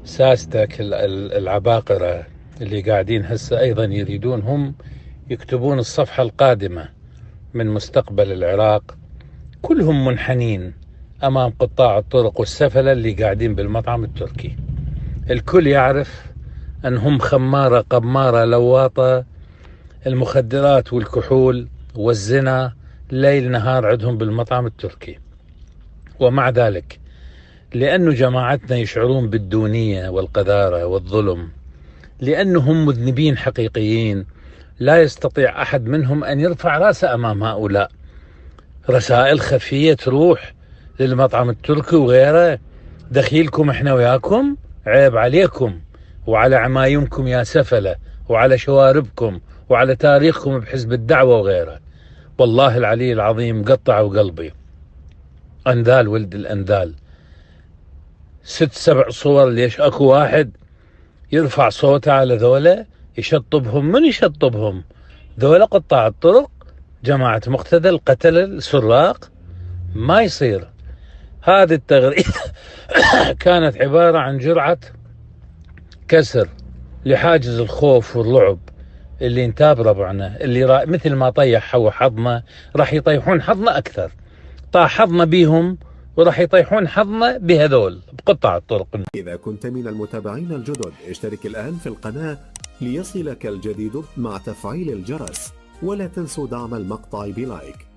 ساستك العباقرة اللي قاعدين هسه أيضا يريدون هم يكتبون الصفحة القادمة من مستقبل العراق، كلهم منحنين أمام قطاع الطرق والسفلة اللي قاعدين بالمطعم التركي. الكل يعرف أنهم خمارة قمارة لواطة، المخدرات والكحول والزنا ليل نهار عندهم بالمطعم التركي. ومع ذلك لأنه جماعتنا يشعرون بالدونية والقذارة والظلم، لأنهم مذنبين حقيقيين، لا يستطيع أحد منهم أن يرفع رأسه أمام هؤلاء. رسائل خفية تروح للمطعم التركي وغيره: دخيلكم احنا وياكم، عيب عليكم وعلى عمايمكم يا سفلة، وعلى شواربكم، وعلى تاريخكم بحزب الدعوة وغيره. والله العلي العظيم قطعوا قلبي. أنذال ولد الأنذال، 6 7 صور. ليش اكو واحد يرفع صوته على ذولا يشطبهم؟ من يشطبهم؟ ذولا قطاع الطرق، جماعة مقتدى، القتل، السراق. ما يصير. هذه التغريدة كانت عبارة عن جرعة كسر لحاجز الخوف والرعب اللي انتاب ربعنا، اللي مثل ما طيح حو حظنا راح يطيحون حظنا أكثر. طاح حظنا بيهم وراح يطيحون حظنا بهذول بقطاع الطرق. إذا كنت من المتابعين الجدد اشترك الآن في القناة ليصلك الجديد مع تفعيل الجرس، ولا تنسوا دعم المقطع بلايك.